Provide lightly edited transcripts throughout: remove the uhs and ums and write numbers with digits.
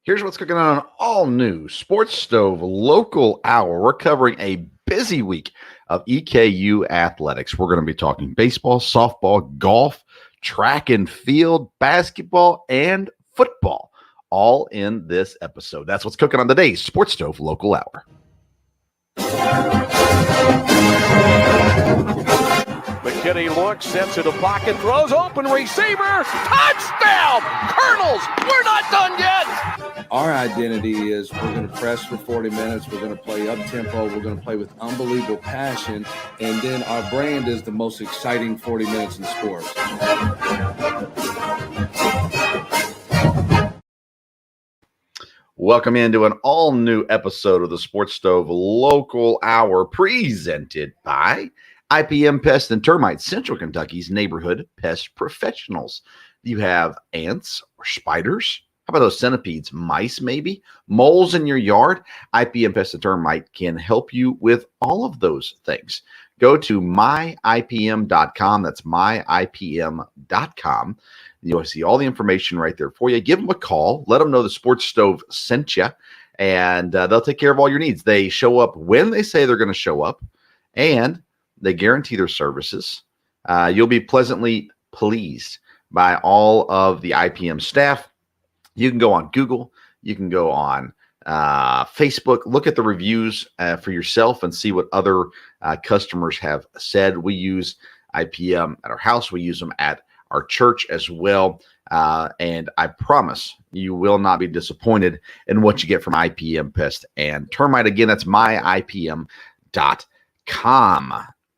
Here's what's cooking on an all-new Sports Stove Local Hour. We're covering a busy week of EKU Athletics. We're going to be talking baseball, softball, golf, track and field, basketball, and football, all in this episode. That's what's cooking on today's Sports Stove Local Hour. McKinney looks, steps into pocket, throws, open receiver, touchdown! Colonels, we're not done yet! Our identity is we're going to press for 40 minutes, we're going to play up-tempo, we're going to play with unbelievable passion, and then our brand is the most exciting 40 minutes in sports. Welcome into an all-new episode of the Sports Stove Local Hour, presented by IPM Pest and Termites, Central Kentucky's neighborhood pest professionals. You have ants or spiders? How about those centipedes, mice maybe, moles in your yard? IPM Pest and Termite can help you with all of those things. Go to myipm.com. That's myipm.com. You'll see all the information right there for you. Give them a call. Let them know the Sports Stove sent you, and they'll take care of all your needs. They show up when they say they're going to show up, and they guarantee their services. You'll be pleasantly pleased by all of the IPM staff. You can go on Google. You can go on Facebook. Look at the reviews for yourself and see what other customers have said. We use IPM at our house. We use them at our church as well. And I promise you will not be disappointed in what you get from IPM Pest and Termite. Again, that's myipm.com.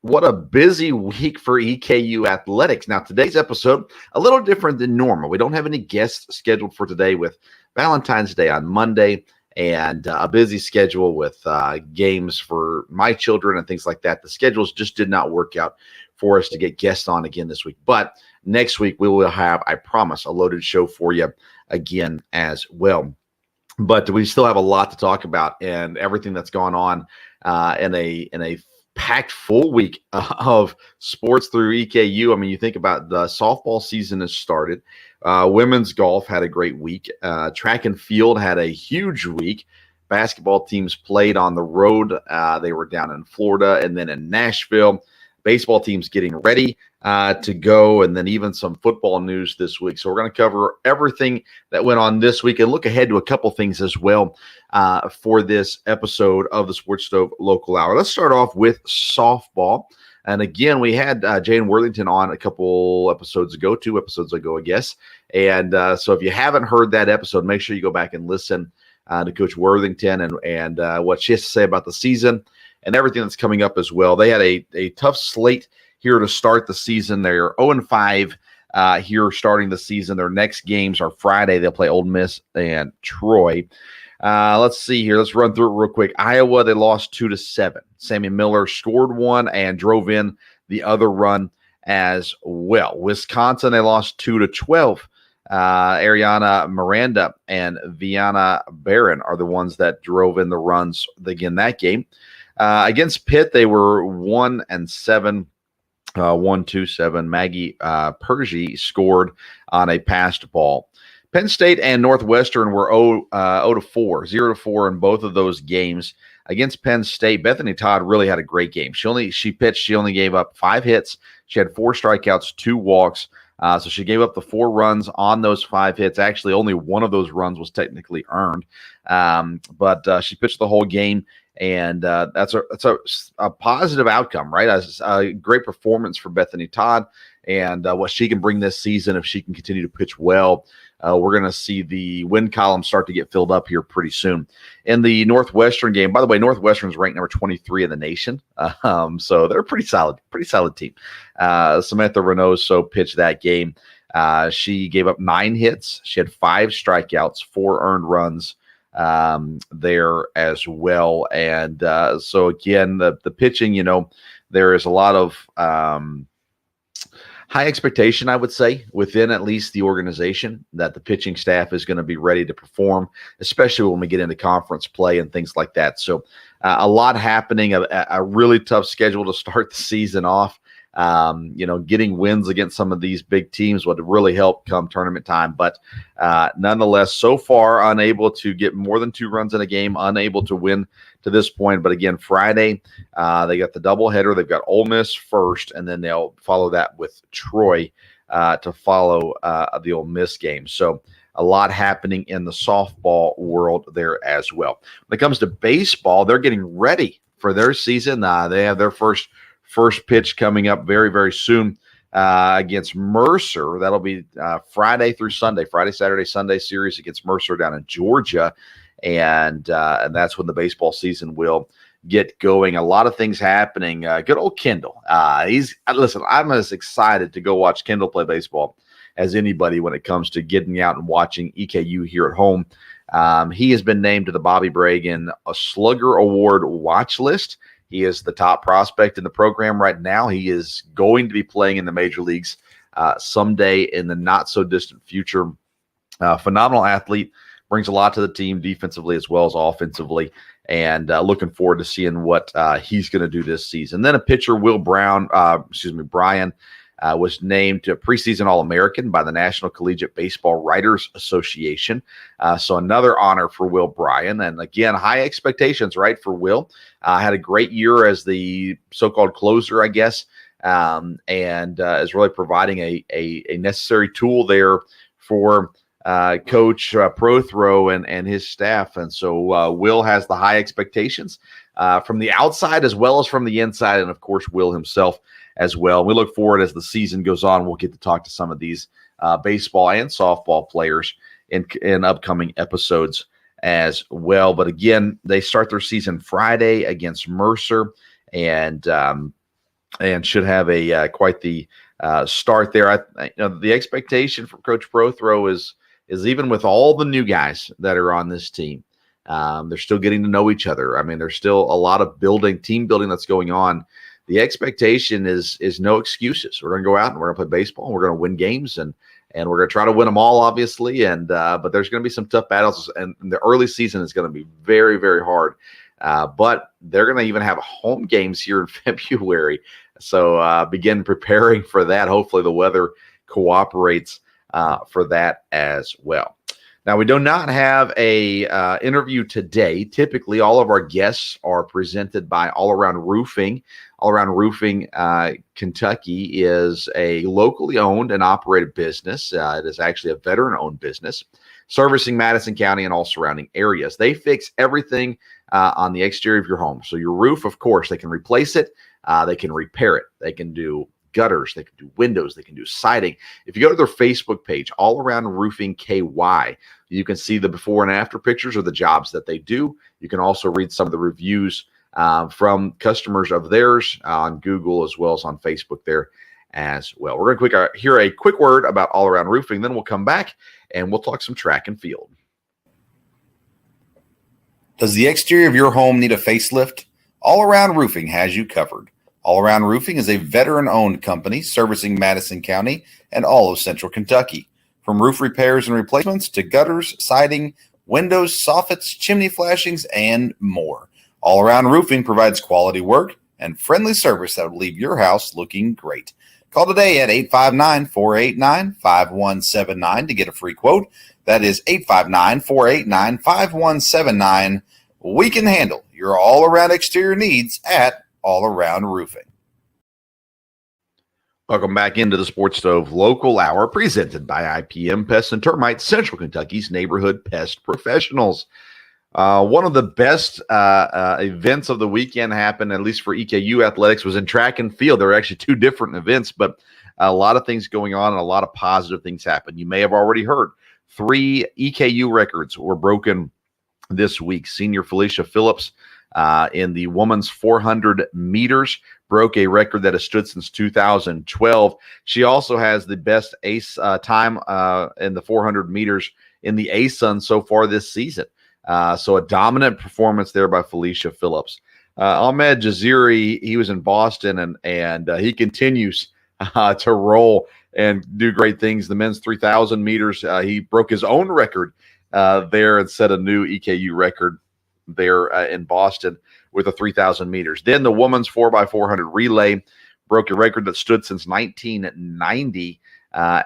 What a busy week for EKU Athletics. Now, today's episode, a little different than normal. We don't have any guests scheduled for today with Valentine's Day on Monday and a busy schedule with games for my children and things like that. The schedules just did not work out for us to get guests on again this week. But next week, we will have, I promise, a loaded show for you again as well. But we still have a lot to talk about and everything that's gone on in a packed full week of sports through EKU. I mean, you think about the softball season has started. Women's golf had a great week. Track and field had a huge week. Basketball teams played on the road. They were down in Florida and then in Nashville. Baseball teams getting ready to go, and then even some football news this week. So we're going to cover everything that went on this week and look ahead to a couple things as well for this episode of the Sports Stove Local Hour. Let's start off with softball. And again, we had Jane Worthington on a couple episodes ago, 2 episodes ago, I guess. And so if you haven't heard that episode, make sure you go back and listen to Coach Worthington and what she has to say about the season and everything that's coming up as well. They had a tough slate here to start the season. They're 0-5 here starting the season. Their next games are Friday. They'll play Ole Miss and Troy. Let's see here. Let's run through it real quick. Iowa, they lost 2-7. Sammy Miller scored one and drove in the other run as well. Wisconsin, they lost 2-12. Ariana Miranda and Viana Barron are the ones that drove in the runs again that game. Against Pitt, they were 1-7. 1-2-7. Maggie Pergy scored on a passed ball. Penn State and Northwestern were 0-4 in both of those games. Against Penn State, Bethany Todd really had a great game. She pitched. She only gave up 5 hits. She had 4 strikeouts, 2 walks. So she gave up the 4 runs on those 5 hits. Actually, only one of those runs was technically earned. But she pitched the whole game. And that's a positive outcome, right? A great performance for Bethany Todd and what she can bring this season if she can continue to pitch well. We're going to see the win column start to get filled up here pretty soon. In the Northwestern game, by the way, Northwestern's ranked number 23 in the nation. So they're a pretty solid team. Samantha Reynoso pitched that game. She gave up 9 hits. She had 5 strikeouts, 4 earned runs there as well. And so again, the pitching, there is a lot of high expectation, I would say, within at least the organization that the pitching staff is going to be ready to perform, especially when we get into conference play and things like that. So a lot happening, a really tough schedule to start the season off. Getting wins against some of these big teams would really help come tournament time. But nonetheless, so far, unable to get more than 2 runs in a game, unable to win to this point. But again, Friday, they got the doubleheader. They've got Ole Miss first, and then they'll follow that with Troy to follow the Ole Miss game. So a lot happening in the softball world there as well. When it comes to baseball, they're getting ready for their season. They have their first pitch coming up very, very soon against Mercer. That'll be Friday through Sunday, Friday, Saturday, Sunday series against Mercer down in Georgia. And that's when the baseball season will get going. A lot of things happening. Good old Kendall. Listen, I'm as excited to go watch Kendall play baseball as anybody when it comes to getting out and watching EKU here at home. He has been named to the Bobby Bragan a Slugger Award watch list. He is the top prospect in the program right now. He is going to be playing in the major leagues someday in the not-so-distant future. Phenomenal athlete, brings a lot to the team defensively as well as offensively, and looking forward to seeing what he's going to do this season. Then a pitcher, Brian, was named to preseason All-American by the National Collegiate Baseball Writers Association. So another honor for Will Bryan. And again, high expectations, right, for Will. Had a great year as the so-called closer, I guess, and is really providing a necessary tool there for Coach Prothro and his staff. And so Will has the high expectations from the outside as well as from the inside, and of course Will himself as well. We look forward as the season goes on. We'll get to talk to some of these baseball and softball players in upcoming episodes as well. But again, they start their season Friday against Mercer, and should have a quite the start there. The expectation from Coach Prothro is even with all the new guys that are on this team, they're still getting to know each other. I mean, there's still a lot of team building that's going on. The expectation is no excuses. We're going to go out and we're going to play baseball, and we're going to win games, and we're going to try to win them all, obviously. And but there's going to be some tough battles, and the early season is going to be very, very hard. But they're going to even have home games here in February, so begin preparing for that. Hopefully, the weather cooperates for that as well. Now, we do not have a interview today. Typically, all of our guests are presented by All Around Roofing. All Around Roofing Kentucky is a locally owned and operated business. It is actually a veteran-owned business servicing Madison County and all surrounding areas. They fix everything on the exterior of your home. So your roof, of course, they can replace it. They can repair it. They can do gutters, they can do windows, they can do siding. If you go to their Facebook page, All Around Roofing KY, you can see the before and after pictures of the jobs that they do. You can also read some of the reviews from customers of theirs on Google as well as on Facebook there as well. We're going to hear a quick word about All Around Roofing, then we'll come back and we'll talk some track and field. Does the exterior of your home need a facelift? All Around Roofing has you covered. All Around Roofing is a veteran-owned company servicing Madison County and all of Central Kentucky. From roof repairs and replacements to gutters, siding, windows, soffits, chimney flashings, and more. All Around Roofing provides quality work and friendly service that will leave your house looking great. Call today at 859-489-5179 to get a free quote. That is 859-489-5179. We can handle your all-around exterior needs at All Around Roofing. Welcome back into the Sports Stove Local Hour, presented by IPM Pest and Termites, Central Kentucky's neighborhood pest professionals. One of the best events of the weekend happened, at least for EKU Athletics, was in track and field. There were actually two different events, but a lot of things going on and a lot of positive things happened. You may have already heard 3 EKU records were broken this week. Senior Felicia Phillips in the women's 400 meters broke a record that has stood since 2012. She also has the best ace time in the 400 meters in the ASUN so far this season. So a dominant performance there by Felicia Phillips. Ahmed Jaziri, he was in Boston, and he continues to roll and do great things. The men's 3,000 meters, he broke his own record there and set a new EKU record there in Boston with the 3,000 meters. Then the women's 4x400 relay, broke a record that stood since 1990.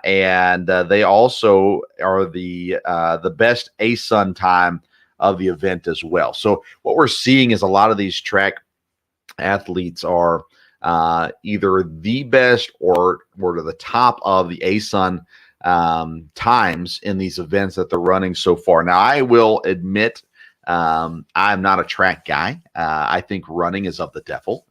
And they also are the best ASUN time of the event as well. So what we're seeing is a lot of these track athletes are either the best or to the top of the ASUN times in these events that they're running so far. Now, I will admit I'm not a track guy. I think running is of the devil,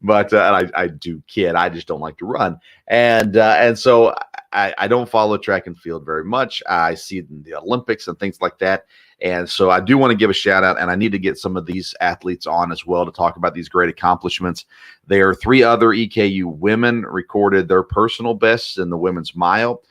but I do kid. I just don't like to run, and so I don't follow track and field very much. I see it in the Olympics and things like that. And so I do want to give a shout out, and I need to get some of these athletes on as well to talk about these great accomplishments. There are 3 other EKU women recorded their personal bests in the women's mile.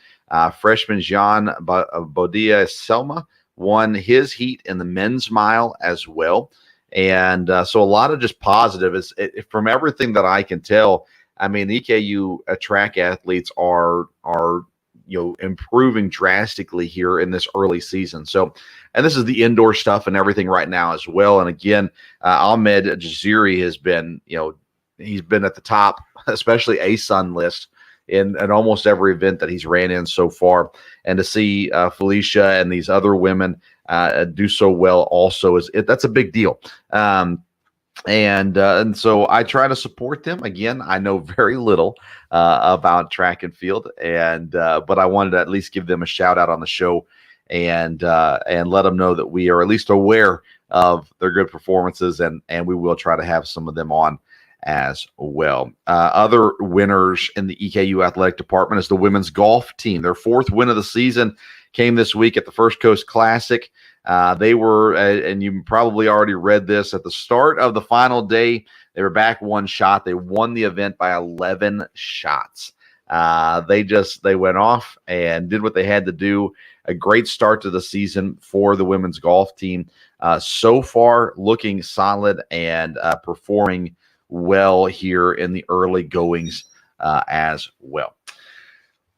Freshman Jean Bodia Selma won his heat in the men's mile as well. And so a lot of just positive from everything that I can tell. I mean, the EKU track athletes are improving drastically here in this early season. So, and this is the indoor stuff and everything right now as well. And again, Ahmed Jaziri has been, he's been at the top, especially ASUN list in almost every event that he's ran in so far. And to see Felicia and these other women do so well also that's a big deal. And so I try to support them. Again, I know very little about track and field, but I wanted to at least give them a shout out on the show and let them know that we are at least aware of their good performances, and we will try to have some of them on as well. Other winners in the EKU athletic department is the women's golf team. Their 4th win of the season came this week at the First Coast Classic. They were, and you probably already read this, at the start of the final day, they were back 1 shot. They won the event by 11 shots. They went off and did what they had to do. A great start to the season for the women's golf team. So far, looking solid and performing well here in the early goings as well.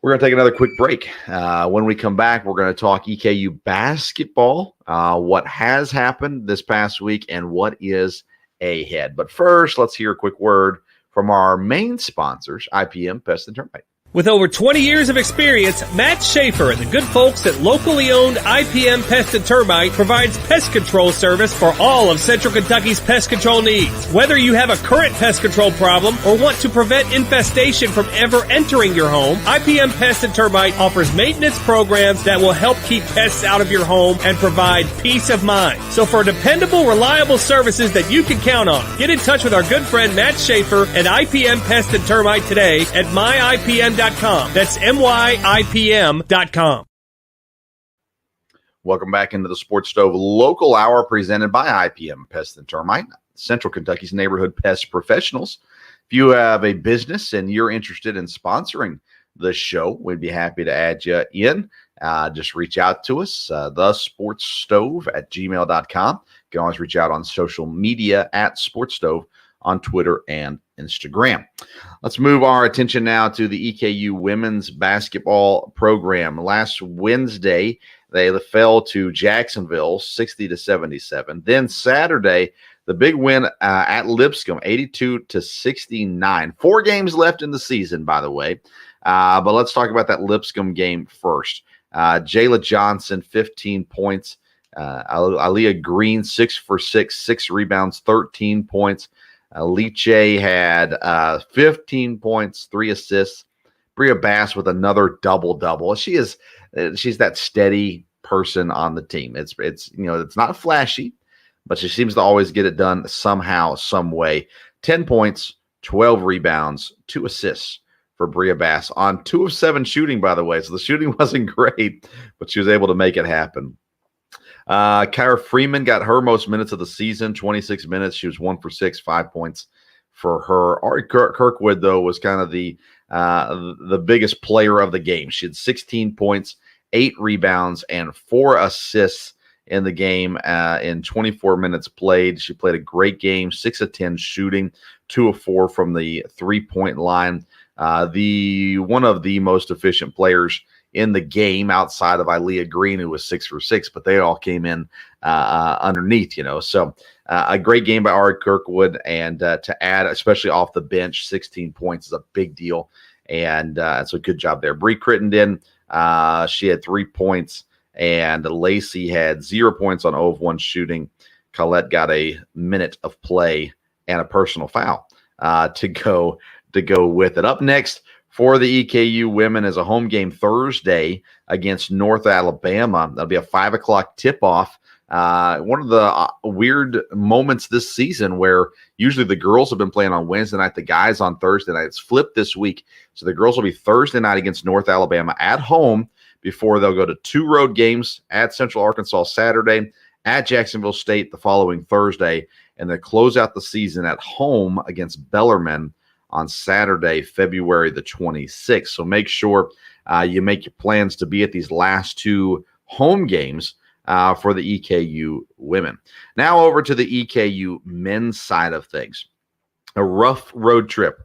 We're going to take another quick break. When we come back, we're going to talk EKU basketball, what has happened this past week and what is ahead. But first, let's hear a quick word from our main sponsors, IPM Pest and Termite. With over 20 years of experience, Matt Schaefer and the good folks at locally owned IPM Pest and Termite provides pest control service for all of Central Kentucky's pest control needs. Whether you have a current pest control problem or want to prevent infestation from ever entering your home, IPM Pest and Termite offers maintenance programs that will help keep pests out of your home and provide peace of mind. So for dependable, reliable services that you can count on, get in touch with our good friend Matt Schaefer at IPM Pest and Termite today at myipm.com. That's myipm.com. Welcome back into the Sports Stove Local Hour presented by IPM Pest and Termite, Central Kentucky's neighborhood pest professionals. If you have a business and you're interested in sponsoring the show, we'd be happy to add you in. Just reach out to us, thesportsstove@gmail.com. You can always reach out on social media at Sports Stove on Twitter and Instagram. Let's move our attention now to the EKU women's basketball program. Last Wednesday, they fell to Jacksonville 60-77. Then Saturday, the big win at Lipscomb, 82-69. 4 games left in the season, by the way. But let's talk about that Lipscomb game first. Jayla Johnson, 15 points. Aaliyah Green, 6 for 6, 6 rebounds, 13 points. Liche had 15 points, 3 assists. Bria Bass with another double-double. She's that steady person on the team. It's not flashy, but she seems to always get it done somehow, some way. 10 points, 12 rebounds, 2 assists for Bria Bass on 2 of 7 shooting, by the way. So the shooting wasn't great, but she was able to make it happen. Kyra Freeman got her most minutes of the season, 26 minutes. She was 1 for 6, 5 points for her. Ari Kirkwood, though, was kind of the biggest player of the game. She had 16 points, 8 rebounds, and 4 assists in the game in 24 minutes played. She played a great game, 6 of 10 shooting, 2 of 4 from the 3-point line. One of the most efficient players in the game outside of Ilea Green, who was 6 for 6, but they all came in underneath, So a great game by Ari Kirkwood, and to add, especially off the bench, 16 points is a big deal. And so good job there. Bree Crittenden, she had 3 points, and Lacey had 0 points on 0 of 1 shooting. Colette got a minute of play and a personal foul to go with it. Up next for the EKU women is a home game Thursday against North Alabama. That'll be a 5 o'clock tip-off. One of the weird moments this season where usually the girls have been playing on Wednesday night, the guys on Thursday night. It's flipped this week. So the girls will be Thursday night against North Alabama at home before they'll go to 2 road games at Central Arkansas Saturday, at Jacksonville State the following Thursday, and they close out the season at home against Bellarmine on Saturday, February the 26th. So make sure you make your plans to be at these last 2 home games for the EKU women. Now over to the EKU men's side of things. A rough road trip.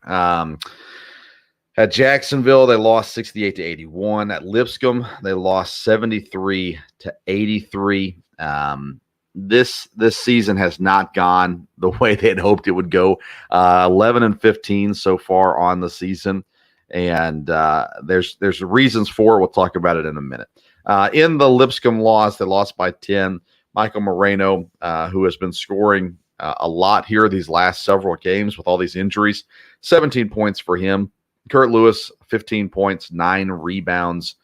At Jacksonville, they lost 68-81. At Lipscomb, they lost 73-83. This season has not gone the way they had hoped it would go. 11-15 so far on the season, and there's reasons for it. We'll talk about it in a minute. In the Lipscomb loss, they lost by 10. Michael Moreno, who has been scoring a lot here these last several games with all these injuries, 17 points for him. Kurt Lewis, 15 points, 9 rebounds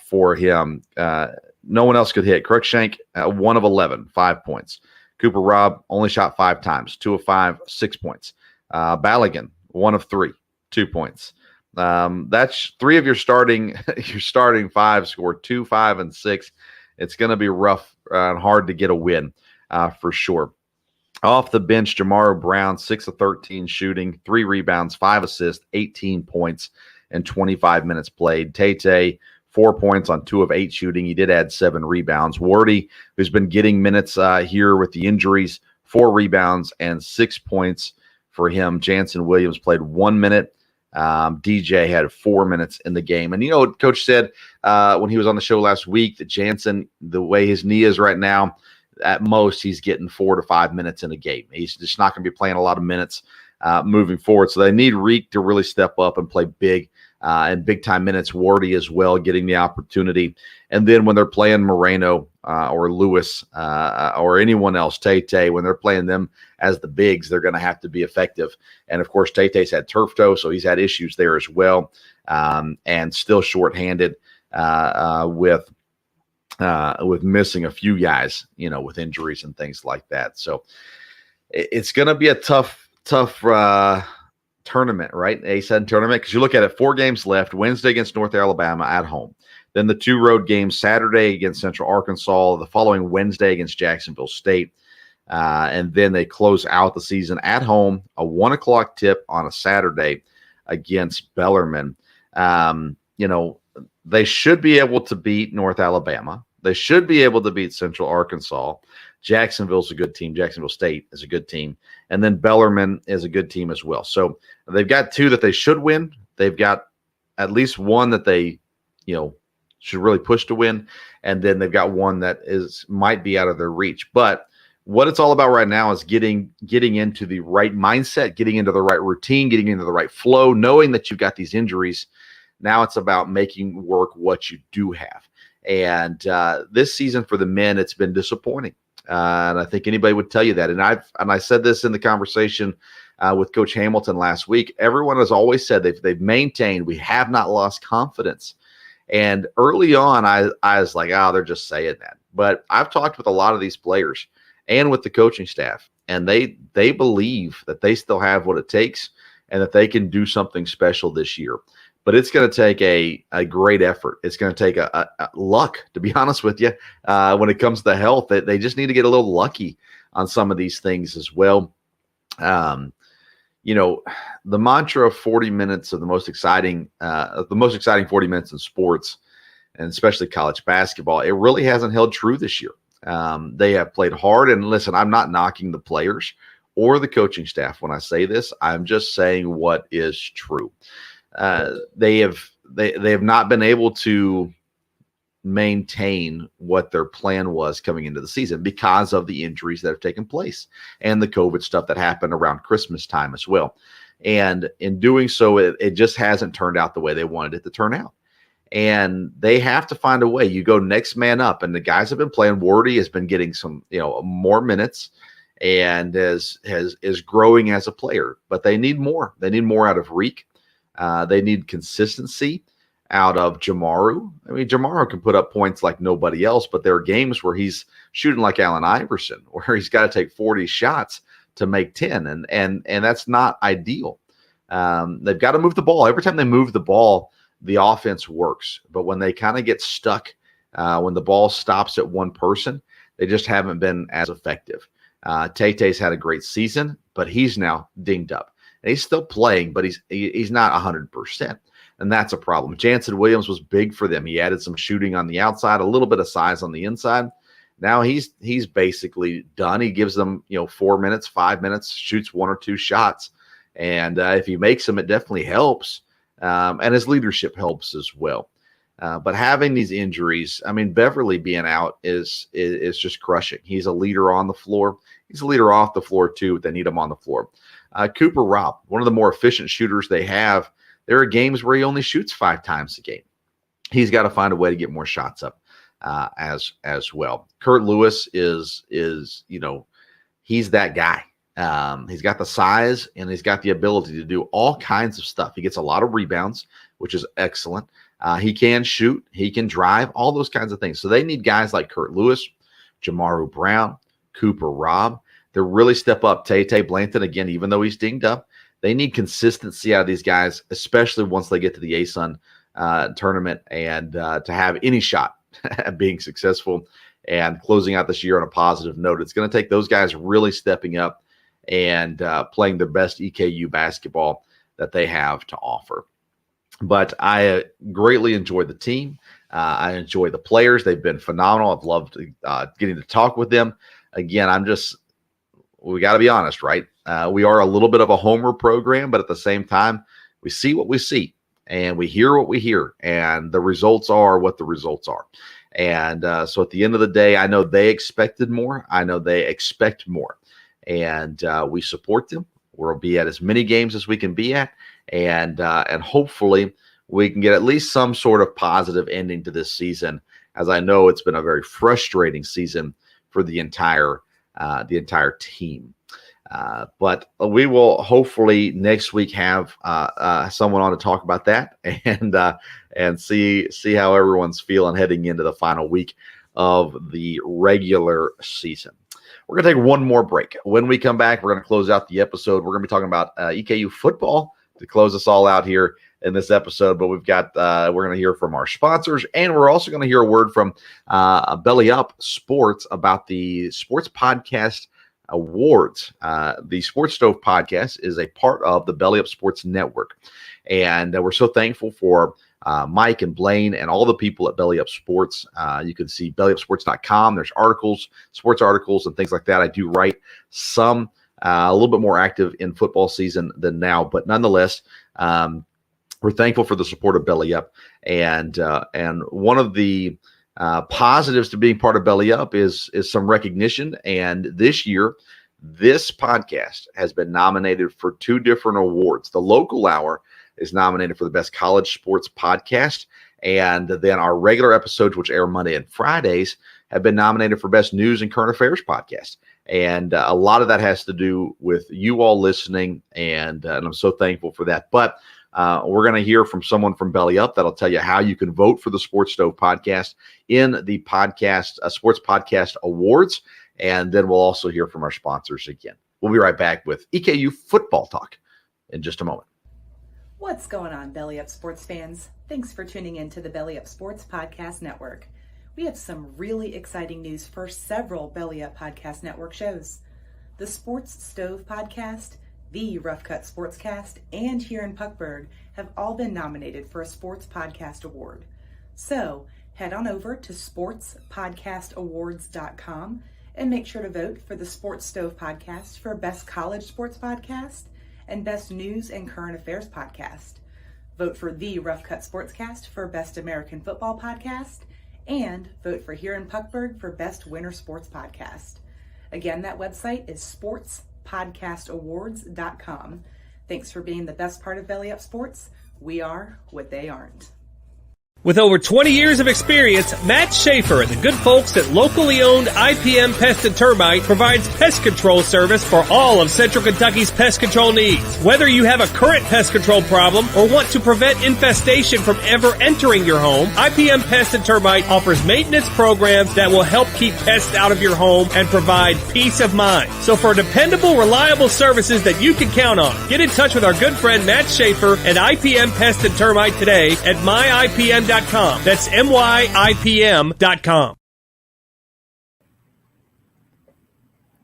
for him. No one else could hit. Cruikshank, 1 of 11, 5 points. Cooper Robb only shot 5 times, 2 of 5, 6 points. Ballaghan, 1 of 3, 2 points. That's 3 of your starting 5 scored 2, 5, and 6. It's going to be rough and hard to get a win for sure. Off the bench, Jamaro Brown, 6 of 13 shooting, 3 rebounds, 5 assists, 18 points, and 25 minutes played. Tate, 4 points on 2 of 8 shooting. He did add 7 rebounds. Wardy, who's been getting minutes here with the injuries, 4 rebounds and 6 points for him. Jansen Williams played 1 minute. DJ had 4 minutes in the game. And Coach said when he was on the show last week that Jansen, the way his knee is right now, at most he's getting 4 to 5 minutes in a game. He's just not going to be playing a lot of minutes moving forward. So they need Reek to really step up and play big and big-time minutes. Wardy as well, getting the opportunity. And then when they're playing Moreno or Lewis or anyone else, Tate, when they're playing them as the bigs, they're going to have to be effective. And, of course, Tate's had turf toe, so he's had issues there as well, and still shorthanded with missing a few guys, with injuries and things like that. So it's going to be a tough tournament, right? A-Sun tournament, because you look at it, 4 games left. Wednesday against North Alabama at home. Then the 2 road games, Saturday against Central Arkansas, the following Wednesday against Jacksonville State. And then they close out the season at home, a 1 o'clock tip on a Saturday against Bellarmine. They should be able to beat North Alabama. They should be able to beat Central Arkansas. Jacksonville's a good team. Jacksonville State is a good team. And then Bellarmine is a good team as well. So they've got 2 that they should win. They've got at least 1 that they, should really push to win. And then they've got 1 that might be out of their reach. But what it's all about right now is getting into the right mindset, getting into the right routine, getting into the right flow, knowing that you've got these injuries. Now it's about making work what you do have. And this season for the men, it's been disappointing. And I think anybody would tell you that. And I said this in the conversation with Coach Hamilton last week. Everyone has always said they've maintained, we have not lost confidence. And early on, I was like, they're just saying that. But I've talked with a lot of these players and with the coaching staff, and they believe that they still have what it takes and that they can do something special this year. But it's going to take a great effort. It's going to take a luck, to be honest with you, when it comes to health. They just need to get a little lucky on some of these things as well. The mantra of 40 minutes of the most exciting 40 minutes in sports, and especially college basketball, it really hasn't held true this year. They have played hard. And listen, I'm not knocking the players or the coaching staff when I say this. I'm just saying what is true. They have they have not been able to maintain what their plan was coming into the season because of the injuries that have taken place and the COVID stuff that happened around Christmas time as well. And in doing so, it just hasn't turned out the way they wanted it to turn out. And they have to find a way. You go next man up, and the guys have been playing. Wardy has been getting some, more minutes, and is growing as a player. But they need more. They need more out of Reek. They need consistency out of Jamaru. I mean, Jamaru can put up points like nobody else, but there are games where he's shooting like Allen Iverson, where he's got to take 40 shots to make 10, and that's not ideal. They've got to move the ball. Every time they move the ball, the offense works. But when they kind of get stuck, when the ball stops at one person, they just haven't been as effective. Tay-Tay's had a great season, but he's now dinged up. And he's still playing, but he's not 100%. And that's a problem. Jansen Williams was big for them. He added some shooting on the outside, a little bit of size on the inside. Now he's basically done. He gives them 4 minutes, 5 minutes, shoots 1 or 2 shots. And if he makes them, it definitely helps. And his leadership helps as well. But having these injuries, I mean, Beverly being out is just crushing. He's a leader on the floor. He's a leader off the floor, too, but they need him on the floor. Cooper Robb, one of the more efficient shooters they have. There are games where he only shoots 5 times a game. He's got to find a way to get more shots up as well. Kurt Lewis is he's that guy. He's got the size and he's got the ability to do all kinds of stuff. He gets a lot of rebounds, which is excellent. He can shoot, he can drive, all those kinds of things. So they need guys like Kurt Lewis, Jamaru Brown, Cooper Robb. They really step up. Tay-Tay Blanton, again, even though he's dinged up, they need consistency out of these guys, especially once they get to the ASUN tournament and to have any shot at being successful and closing out this year on a positive note. It's going to take those guys really stepping up and playing the best EKU basketball that they have to offer. But I greatly enjoy the team. I enjoy the players. They've been phenomenal. I've loved getting to talk with them. Again, we got to be honest, right? We are a little bit of a homer program, but at the same time, we see what we see and we hear what we hear, and the results are what the results are. And so at the end of the day, I know they expected more. I know they expect more. And we support them. We'll be at as many games as we can be at, and hopefully we can get at least some sort of positive ending to this season, as I know it's been a very frustrating season for the entire team. But we will hopefully next week have someone on to talk about that and see how everyone's feeling heading into the final week of the regular season. We're going to take one more break. When we come back, we're going to close out the episode. We're going to be talking about EKU football to close us all out here in this episode. But we're going to hear from our sponsors, and we're also going to hear a word from Belly Up Sports about the Sports Podcast Awards. The Sports Stove Podcast is a part of the Belly Up Sports Network, and we're so thankful for Mike and Blaine and all the people at Belly Up Sports. You can see bellyupsports.com. There's articles, sports articles, and things like that. I do write some a little bit more active in football season than now, but nonetheless, we're thankful for the support of Belly Up. And one of the positives to being part of Belly Up is some recognition. And this year, this podcast has been nominated for 2 different awards. The Local Hour is nominated for the best college sports podcast. And then our regular episodes, which air Monday and Fridays, have been nominated for best news and current affairs podcast. And a lot of that has to do with you all listening. And I'm so thankful for that. But we're going to hear from someone from Belly Up that'll tell you how you can vote for the Sports Stove podcast in the Sports Podcast Awards. And then we'll also hear from our sponsors again. We'll be right back with EKU football talk in just a moment. What's going on, Belly Up Sports fans? Thanks for tuning in to the Belly Up Sports Podcast Network. We have some really exciting news for several Belly Up Podcast Network shows. The Sports Stove Podcast, the Rough Cut Sportscast, and Here in Puckburg have all been nominated for a Sports Podcast Award. So head on over to sportspodcastawards.com and make sure to vote for the Sports Stove Podcast for Best College Sports Podcast and Best News and Current Affairs Podcast. Vote for the Rough Cut Sportscast for Best American Football Podcast, and vote for Here in Puckburg for Best Winter Sports Podcast. Again, that website is sportspodcastawards.com. Thanks for being the best part of Belly Up Sports. We are what they aren't. With over 20 years of experience, Matt Schaefer and the good folks at locally owned IPM Pest and Termite provides pest control service for all of Central Kentucky's pest control needs. Whether you have a current pest control problem or want to prevent infestation from ever entering your home, IPM Pest and Termite offers maintenance programs that will help keep pests out of your home and provide peace of mind. So for dependable, reliable services that you can count on, get in touch with our good friend Matt Schaefer at IPM Pest and Termite today at myipm.com. That's myipm.com.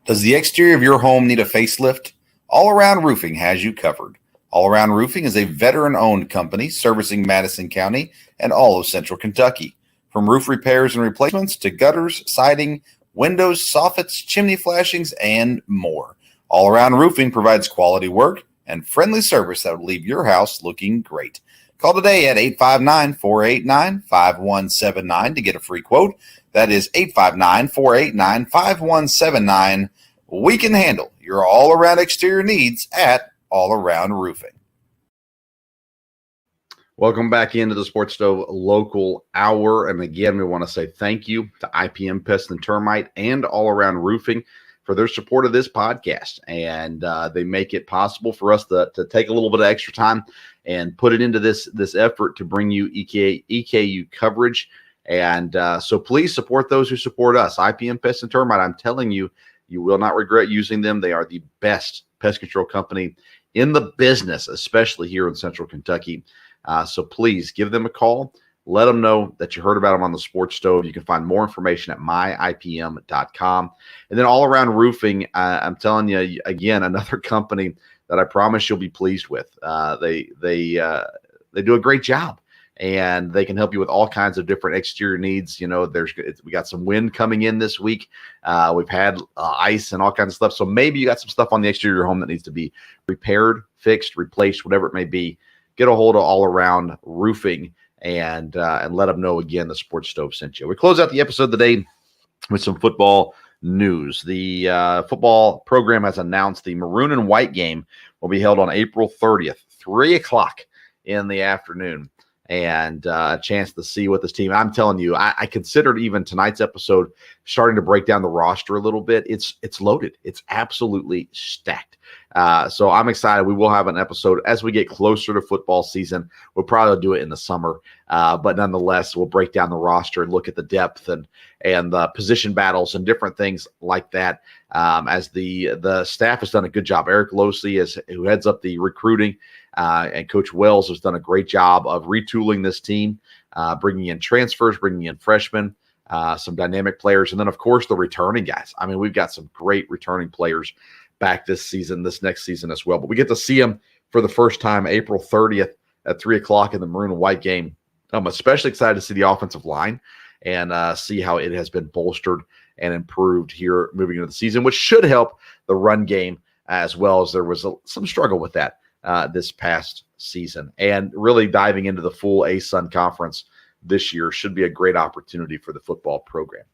Does the exterior of your home need a facelift? All Around Roofing has you covered. All Around Roofing is a veteran-owned company servicing Madison County and all of Central Kentucky. From roof repairs and replacements to gutters, siding, windows, soffits, chimney flashings, and more. All Around Roofing provides quality work and friendly service that will leave your house looking great. Call today at 859-489-5179 to get a free quote. That is 859-489-5179. We can handle your all-around exterior needs at All Around Roofing. Welcome back into the Sports Stove Local Hour. And again, we want to say thank you to IPM Pest and Termite and All Around Roofing for their support of this podcast. And they make it possible for us to take a little bit of extra time and put it into this effort to bring you EKU coverage. And so please support those who support us. IPM Pest and Termite, I'm telling you, you will not regret using them. They are the best pest control company in the business, especially here in Central Kentucky. So please give them a call. Let them know that you heard about them on the Sports Stove. You can find more information at myipm.com. And then All Around Roofing, I'm telling you, again, another company that I promise you'll be pleased with. They do a great job, and they can help you with all kinds of different exterior needs. You know, we got some wind coming in this week. We've had ice and all kinds of stuff. So maybe you got some stuff on the exterior of your home that needs to be repaired, fixed, replaced, whatever it may be. Get a hold of All Around Roofing and let them know, again, the Sports Stove sent you. We close out the episode today with some football news. The football program has announced the maroon and white game will be held on April 30th, 3 o'clock in the afternoon, and a chance to see what this team. I'm telling you, I considered even tonight's episode starting to break down the roster a little bit. It's loaded. It's absolutely stacked. So I'm excited. We will have an episode as we get closer to football season. We'll probably do it in the summer, but nonetheless, we'll break down the roster and look at the depth and the position battles and different things like that. As the staff has done a good job. Eric Losey, who heads up the recruiting, and Coach Wells has done a great job of retooling this team, bringing in transfers, bringing in freshmen, some dynamic players, and then, of course, the returning guys. I mean, we've got some great returning players back this next season as well. But we get to see them for the first time April 30th at 3 o'clock in the maroon and white game. I'm especially excited to see the offensive line and see how it has been bolstered and improved here moving into the season, which should help the run game as well, as there was some struggle with that this past season. And really diving into the full ASUN conference this year should be a great opportunity for the football program.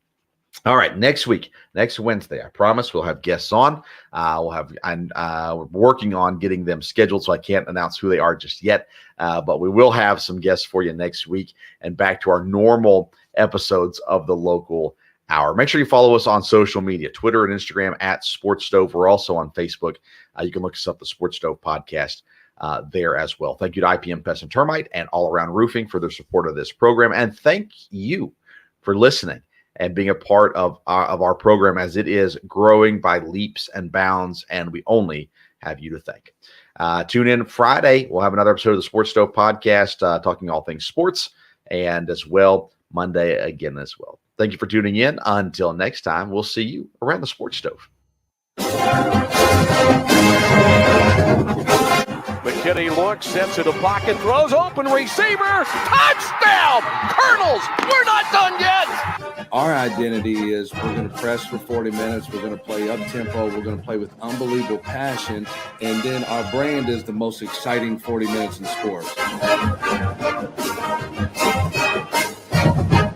All right, next Wednesday, I promise we'll have guests on. We're working on getting them scheduled, so I can't announce who they are just yet. But we will have some guests for you next week, and back to our normal episodes of the Local Hour. Make sure you follow us on social media, Twitter and Instagram at Sports Stove. We're also on Facebook. You can look us up, the Sports Stove Podcast, there as well. Thank you to IPM Pest and Termite and All Around Roofing for their support of this program, and thank you for listening and being a part of our program, as it is growing by leaps and bounds, and we only have you to thank. Tune in Friday. We'll have another episode of the Sports Stove Podcast, talking all things sports, and as well Monday again as well. Thank you for tuning in. Until next time, we'll see you around the Sports Stove. Kitty looks, sets to the pocket, throws, open receiver, touchdown! Colonels, we're not done yet! Our identity is we're going to press for 40 minutes. We're going to play up-tempo. We're going to play with unbelievable passion. And then our brand is the most exciting 40 minutes in sports.